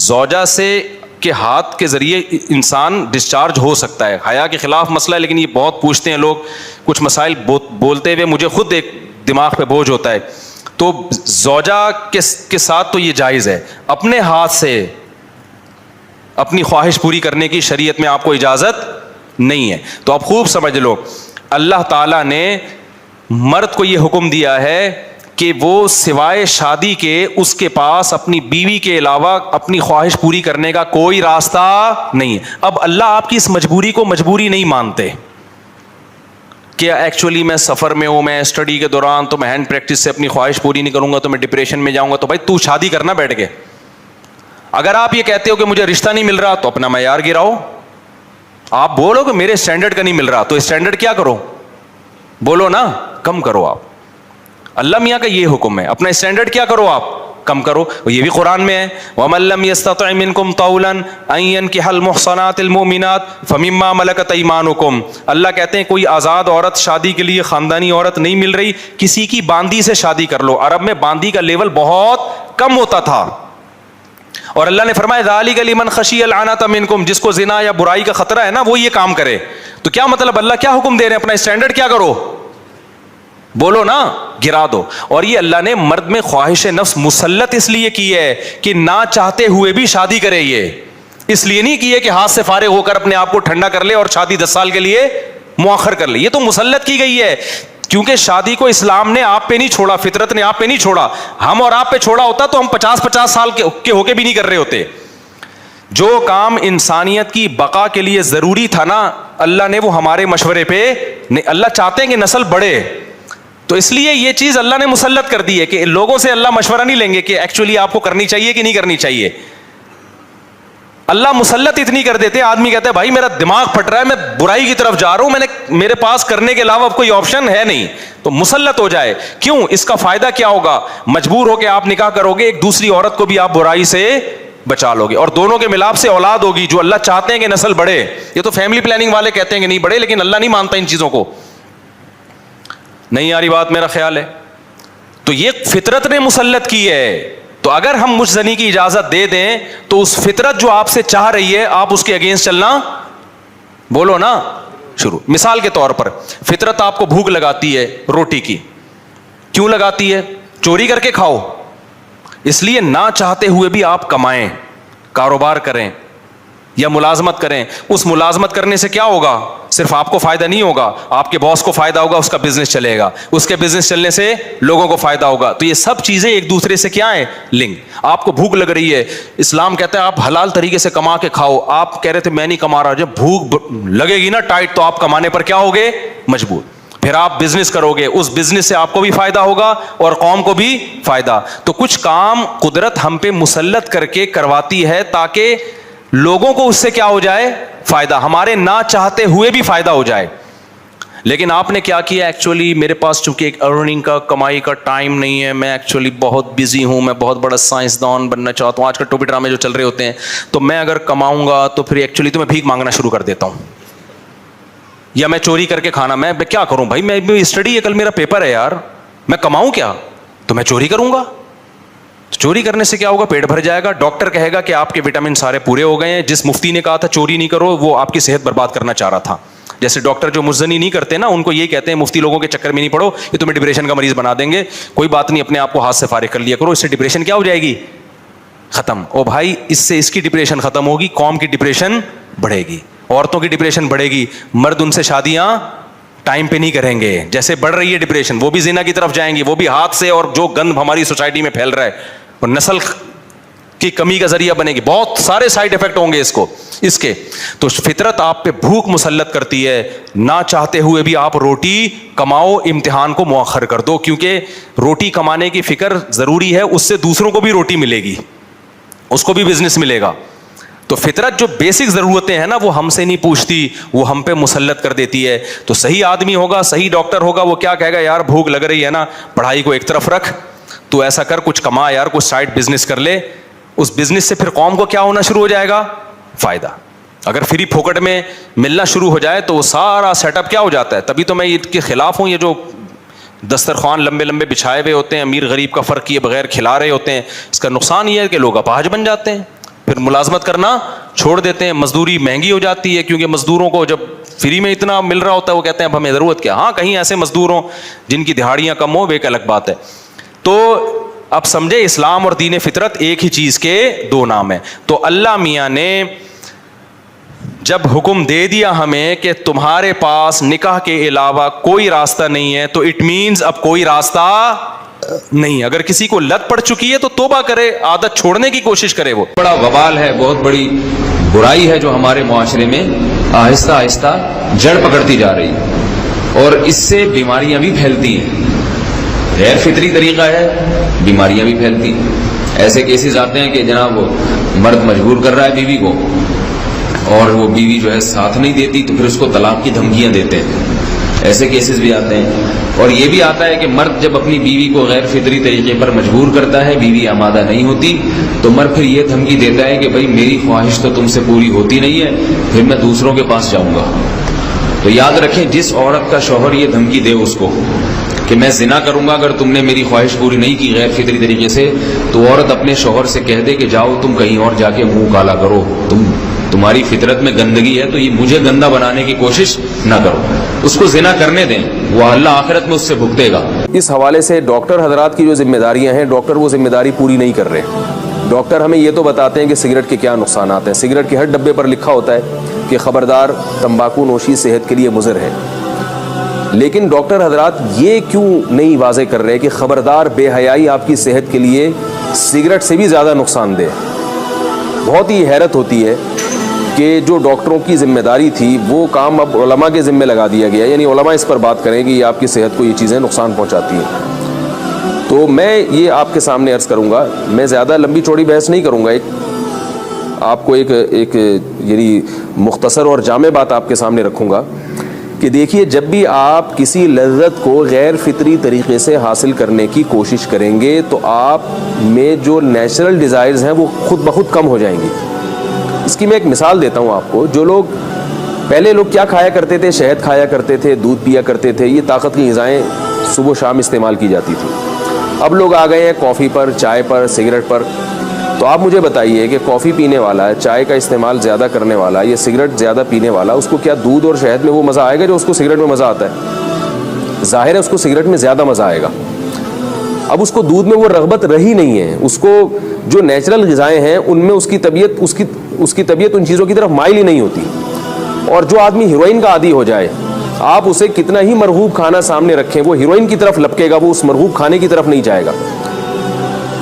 زوجہ سے کے ہاتھ کے ذریعے انسان ڈسچارج ہو سکتا ہے. حیا کے خلاف مسئلہ ہے, لیکن یہ بہت پوچھتے ہیں لوگ, کچھ مسائل بولتے ہوئے مجھے خود ایک دماغ پہ بوجھ ہوتا ہے. تو زوجہ کے ساتھ تو یہ جائز ہے. اپنے ہاتھ سے اپنی خواہش پوری کرنے کی شریعت میں آپ کو اجازت نہیں ہے. تو آپ خوب سمجھ لو, اللہ تعالیٰ نے مرد کو یہ حکم دیا ہے کہ وہ سوائے شادی کے اس کے پاس اپنی بیوی کے علاوہ اپنی خواہش پوری کرنے کا کوئی راستہ نہیں ہے. اب اللہ آپ کی اس مجبوری کو مجبوری نہیں مانتے کہ ایکچولی میں سفر میں ہوں, میں اسٹڈی کے دوران تو میں ہینڈ پریکٹس سے اپنی خواہش پوری نہیں کروں گا تو میں ڈپریشن میں جاؤں گا. تو بھائی تو شادی کرنا بیٹھ کے. اگر آپ یہ کہتے ہو کہ مجھے رشتہ نہیں مل رہا تو اپنا معیار گراؤ. آپ بولو کہ میرے اسٹینڈرڈ کا نہیں مل رہا, تو اسٹینڈرڈ کیا کرو, بولو نا کم کرو. آپ اللہ میاں کا یہ حکم ہے, اپنا اسٹینڈرڈ کیا کرو, آپ کم کرو. یہ بھی قرآن میں ہے, وَمَن لَّمْ يَسْتَطِعْ مِنكُمْ طَوْلًا أَن يَنكِحَ الْمُحْصَنَاتِ الْمُؤْمِنَاتِ فَمِمَّا مَلَكَتْ أَيْمَانُكُمْ. اللہ کہتے ہیں کوئی آزاد عورت شادی کے لیے, خاندانی عورت نہیں مل رہی, کسی کی باندی سے شادی کر لو. عرب میں باندی کا لیول بہت کم ہوتا تھا, اور اللہ نے فرمایا ذَلِكَ لِمَنْ خَشِيَ الْعَنَتَ مِنكُمْ, جس کو زنا یا برائی کا خطرہ ہے نا وہ یہ کام کرے. تو کیا مطلب, اللہ کیا حکم دے رہے ہیں, اپنا اسٹینڈرڈ کیا کرو, بولو نا, گرا دو. اور یہ اللہ نے مرد میں خواہش نفس مسلط اس لیے کی ہے کہ نہ چاہتے ہوئے بھی شادی کرے. یہ اس لیے نہیں کی ہے کہ ہاتھ سے فارغ ہو کر اپنے آپ کو ٹھنڈا کر لے اور شادی 10 سال کے لیے مؤخر کر لے. یہ تو مسلط کی گئی ہے, کیونکہ شادی کو اسلام نے آپ پہ نہیں چھوڑا, فطرت نے آپ پہ نہیں چھوڑا. ہم اور آپ پہ چھوڑا ہوتا تو ہم 50 سال کے ہو کے بھی نہیں کر رہے ہوتے. جو کام انسانیت کی بقا کے لیے ضروری تھا نا, اللہ نے وہ ہمارے مشورے پہ, اللہ چاہتے ہیں کہ نسل بڑھے, تو اس لیے یہ چیز اللہ نے مسلط کر دی ہے کہ لوگوں سے اللہ مشورہ نہیں لیں گے کہ ایکچولی آپ کو کرنی چاہیے کہ نہیں کرنی چاہیے. اللہ مسلط اتنی کر دیتے ہیں, آدمی کہتا ہے بھائی میرا دماغ پھٹ رہا ہے, میں برائی کی طرف جا رہا ہوں, میرے پاس کرنے کے علاوہ کوئی آپشن ہے نہیں, تو مسلط ہو جائے. کیوں, اس کا فائدہ کیا ہوگا, مجبور ہو کے آپ نکاح کرو گے, ایک دوسری عورت کو بھی آپ برائی سے بچا لو گے, اور دونوں کے ملاپ سے اولاد ہوگی جو اللہ چاہتے ہیں کہ نسل بڑھے. یہ تو فیملی پلاننگ والے کہتے ہیں کہ نہیں بڑھے, لیکن اللہ نہیں مانتا ان چیزوں کو. نہیں آ رہی بات, میرا خیال ہے. تو یہ فطرت نے مسلط کی ہے. تو اگر ہم مجھ زنی کی اجازت دے دیں تو اس فطرت جو آپ سے چاہ رہی ہے آپ اس کے اگینسٹ چلنا, بولو نا, شروع. مثال کے طور پر فطرت آپ کو بھوک لگاتی ہے روٹی کی, کیوں لگاتی ہے, چوری کر کے کھاؤ. اس لیے نہ چاہتے ہوئے بھی آپ کمائیں, کاروبار کریں یا ملازمت کریں. اس ملازمت کرنے سے کیا ہوگا, صرف آپ کو فائدہ نہیں ہوگا, آپ کے باس کو فائدہ ہوگا, اس کا بزنس چلے گا, اس کے بزنس چلنے سے لوگوں کو فائدہ ہوگا. تو یہ سب چیزیں ایک دوسرے سے کیا ہیں, لنک. آپ کو بھوک لگ رہی ہے, اسلام کہتا ہے آپ حلال طریقے سے کما کے کھاؤ. آپ کہہ رہے تھے میں نہیں کما رہا, جب بھوک لگے گی نا ٹائٹ تو آپ کمانے پر کیا ہوگے, مجبور. پھر آپ بزنس کرو گے, اس بزنس سے آپ کو بھی فائدہ ہوگا اور قوم کو بھی فائدہ. تو کچھ کام قدرت ہم پہ مسلط کر کے کرواتی ہے تاکہ لوگوں کو اس سے کیا ہو جائے, فائدہ, ہمارے نہ چاہتے ہوئے بھی فائدہ ہو جائے. لیکن آپ نے کیا کیا, ایکچولی میرے پاس چونکہ ایک ارننگ کا, کمائی کا ٹائم نہیں ہے, میں ایکچولی بہت بزی ہوں, میں بہت بڑا سائنسدان بننا چاہتا ہوں. آج کل ٹوپی ڈرامے جو چل رہے ہوتے ہیں, تو میں اگر کماؤں گا تو پھر ایکچولی تو میں بھیک مانگنا شروع کر دیتا ہوں, یا میں چوری کر کے کھانا, میں کیا کروں بھائی, میں اسٹڈی ہے, کل میرا پیپر ہے یار, میں کماؤں کیا, تو میں چوری کروں گا. چوری کرنے سے کیا ہوگا, پیٹ بھر جائے گا. ڈاکٹر کہے گا کہ آپ کے وٹامن سارے پورے ہو گئے ہیں. جس مفتی نے کہا تھا چوری نہیں کرو, وہ آپ کی صحت برباد کرنا چاہ رہا تھا. جیسے ڈاکٹر جو مزنی نہیں کرتے نا, ان کو یہ کہتے ہیں مفتی لوگوں کے چکر میں نہیں پڑو, یہ تمہیں ڈپریشن کا مریض بنا دیں گے. کوئی بات نہیں, اپنے آپ کو ہاتھ سے فارغ کر لیا کرو, اس سے ڈپریشن کیا ہو جائے گی, ختم. او بھائی, اس سے اس کی ڈپریشن ختم ہوگی, قوم کی ڈپریشن بڑھے گی, عورتوں کی ڈپریشن بڑھے گی. مرد ان سے شادیاں ٹائم پہ نہیں کریں گے, جیسے بڑھ رہی ہے ڈپریشن, وہ بھی زنا کی طرف جائیں گے, وہ بھی ہاتھ سے, اور جو گند ہماری سوسائٹی میں پھیل رہا ہے, اور نسل کی کمی کا ذریعہ بنے گی. بہت سارے سائیڈ افیکٹ ہوں گے اس کے. تو فطرت آپ پہ بھوک مسلط کرتی ہے, نہ چاہتے ہوئے بھی آپ روٹی کماؤ, امتحان کو مؤخر کر دو, کیونکہ روٹی کمانے کی فکر ضروری ہے, اس سے دوسروں کو بھی روٹی ملے گی, اس کو بھی بزنس ملے گا. تو فطرت جو بیسک ضرورتیں ہیں نا وہ ہم سے نہیں پوچھتی, وہ ہم پہ مسلط کر دیتی ہے. تو صحیح آدمی ہوگا, صحیح ڈاکٹر ہوگا, وہ کیا کہے گا, یار بھوک لگ رہی ہے نا, پڑھائی کو ایک طرف رکھ, تو ایسا کر, کچھ کما یار, کچھ سائڈ بزنس کر لے. اس بزنس سے پھر قوم کو کیا ہونا شروع ہو جائے گا, فائدہ. اگر فری پھوکٹ میں ملنا شروع ہو جائے تو وہ سارا سیٹ اپ کیا ہو جاتا ہے. تبھی تو میں اس کے خلاف ہوں, یہ جو دسترخوان لمبے لمبے بچھائے ہوئے ہوتے ہیں, امیر غریب کا فرق کیے بغیر کھلا رہے ہوتے ہیں, اس کا نقصان یہ ہے کہ لوگ اپاہج بن جاتے ہیں. پھر ملازمت کرنا چھوڑ دیتے ہیں, مزدوری مہنگی ہو جاتی ہے کیونکہ مزدوروں کو جب فری میں اتنا مل رہا ہوتا ہے وہ کہتے ہیں اب ہمیں ضرورت کیا. ہاں کہیں ایسے مزدور ہوں جن کی دہاڑیاں کم ہو, وہ ایک الگ بات ہے. تو اب سمجھے اسلام اور دین فطرت ایک ہی چیز کے دو نام ہیں. تو اللہ میاں نے جب حکم دے دیا ہمیں کہ تمہارے پاس نکاح کے علاوہ کوئی راستہ نہیں ہے, تو اٹ مینز اب کوئی راستہ نہیں. اگر کسی کو لت پڑ چکی ہے تو توبہ کرے, عادت چھوڑنے کی کوشش کرے. وہ بڑا وبال ہے, بہت بڑی برائی ہے جو ہمارے معاشرے میں آہستہ آہستہ جڑ پکڑتی جا رہی ہے, اور اس سے بیماریاں بھی پھیلتی ہیں. غیر فطری طریقہ ہے, بیماریاں بھی پھیلتی ہیں. ایسے کیسز آتے ہیں کہ جناب وہ مرد مجبور کر رہا ہے بیوی کو, اور وہ بیوی جو ہے ساتھ نہیں دیتی تو پھر اس کو طلاق کی دھمکیاں دیتے ہیں. ایسے کیسز بھی آتے ہیں. اور یہ بھی آتا ہے کہ مرد جب اپنی بیوی کو غیر فطری طریقے پر مجبور کرتا ہے, بیوی آمادہ نہیں ہوتی, تو مرد پھر یہ دھمکی دیتا ہے کہ بھائی میری خواہش تو تم سے پوری ہوتی نہیں ہے, پھر میں دوسروں کے پاس جاؤں گا. تو یاد رکھیں, جس عورت کا شوہر یہ دھمکی دے اس کو کہ میں زنا کروں گا اگر تم نے میری خواہش پوری نہیں کی غیر فطری طریقے سے, تو عورت اپنے شوہر سے کہہ دے کہ جاؤ تم کہیں اور جا کے منہ کالا کرو, تمہاری فطرت میں گندگی ہے تو یہ مجھے گندا بنانے کی کوشش نہ کرو. اس کو زنا کرنے دیں, وہ اللہ آخرت میں اس سے بھگتے گا. اس حوالے سے ڈاکٹر حضرات کی جو ذمہ داریاں ہیں, ڈاکٹر وہ ذمہ داری پوری نہیں کر رہے. ڈاکٹر ہمیں یہ تو بتاتے ہیں کہ سگریٹ کے کیا نقصانات ہیں. سگریٹ کے ہر ڈبے پر لکھا ہوتا ہے کہ خبردار تمباکو نوشی صحت کے لیے مضر ہے. لیکن ڈاکٹر حضرات یہ کیوں نہیں واضح کر رہے کہ خبردار بے حیائی آپ کی صحت کے لیے سگریٹ سے بھی زیادہ نقصان دہ. بہت ہی حیرت ہوتی ہے کہ جو ڈاکٹروں کی ذمہ داری تھی وہ کام اب علماء کے ذمہ لگا دیا گیا, یعنی علماء اس پر بات کریں کہ یہ آپ کی صحت کو یہ چیزیں نقصان پہنچاتی ہیں. تو میں یہ آپ کے سامنے عرض کروں گا, میں زیادہ لمبی چوڑی بحث نہیں کروں گا, آپ کو ایک یعنی مختصر اور جامع بات آپ کے سامنے رکھوں گا کہ دیکھیے, جب بھی آپ کسی لذت کو غیر فطری طریقے سے حاصل کرنے کی کوشش کریں گے تو آپ میں جو نیچرل ڈیزائرز ہیں وہ خود بخود کم ہو جائیں گی. اس کی میں ایک مثال دیتا ہوں آپ کو. جو لوگ پہلے لوگ کیا کھایا کرتے تھے, شہد کھایا کرتے تھے, دودھ پیا کرتے تھے, یہ طاقت کی غذائیں صبح و شام استعمال کی جاتی تھی. اب لوگ آ گئے ہیں کافی پر, چائے پر, سگریٹ پر. تو آپ مجھے بتائیے کہ کافی پینے والا, چائے کا استعمال زیادہ کرنے والا, یہ سگریٹ زیادہ پینے والا, اس کو کیا دودھ اور شہد میں وہ مزہ آئے گا جو اس کو سگریٹ میں مزہ آتا ہے؟ ظاہر ہے اس کو سگریٹ میں زیادہ مزہ آئے گا. اب اس کو دودھ میں وہ رغبت رہی نہیں ہے. اس کو جو نیچرل غذائیں ہیں ان میں اس کی طبیعت ان چیزوں کی طرف مائل ہی نہیں ہوتی. اور جو آدمی ہیروئن کا عادی ہو جائے, آپ اسے کتنا ہی مرغوب کھانا سامنے رکھیں, وہ ہیروئن کی طرف لپکے گا, وہ اس مرغوب کھانے کی طرف نہیں جائے گا.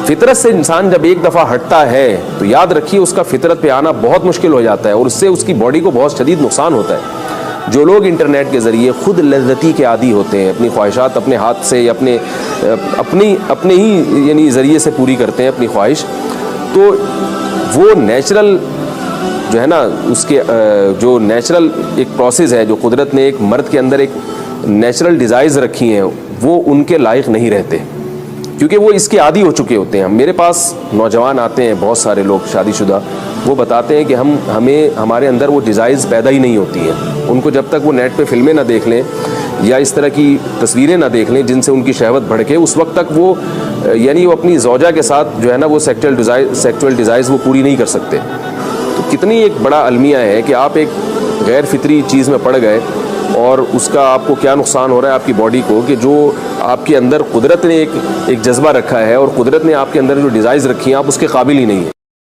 فطرت سے انسان جب ایک دفعہ ہٹتا ہے تو یاد رکھیے اس کا فطرت پہ آنا بہت مشکل ہو جاتا ہے, اور اس سے اس کی باڈی کو بہت شدید نقصان ہوتا ہے. جو لوگ انٹرنیٹ کے ذریعے خود لذتی کے عادی ہوتے ہیں, اپنی خواہشات اپنے ہاتھ سے یا اپنے ہی یعنی ذریعے سے پوری کرتے ہیں اپنی خواہش, تو وہ نیچرل جو ہے نا, اس کے جو نیچرل ایک پروسیس ہے جو قدرت نے ایک مرد کے اندر ایک نیچرل ڈیزائرز رکھی ہیں, وہ ان کے لائق نہیں رہتے کیونکہ وہ اس کے عادی ہو چکے ہوتے ہیں. میرے پاس نوجوان آتے ہیں, بہت سارے لوگ شادی شدہ, وہ بتاتے ہیں کہ ہمارے اندر وہ ڈیزائرز پیدا ہی نہیں ہوتی ہیں. ان کو جب تک وہ نیٹ پہ فلمیں نہ دیکھ لیں یا اس طرح کی تصویریں نہ دیکھ لیں جن سے ان کی شہوت بھڑکے, اس وقت تک وہ یعنی وہ اپنی زوجہ کے ساتھ جو ہے نا وہ سیکچول ڈیزائرز وہ پوری نہیں کر سکتے. تو کتنی ایک بڑا المیہ ہے کہ آپ ایک غیر فطری چیز میں پڑ گئے اور اس کا آپ کو کیا نقصان ہو رہا ہے آپ کی باڈی کو, کہ جو آپ کے اندر قدرت نے ایک جذبہ رکھا ہے اور قدرت نے آپ کے اندر جو ڈیزائرز رکھی ہیں آپ اس کے قابل ہی نہیں ہیں.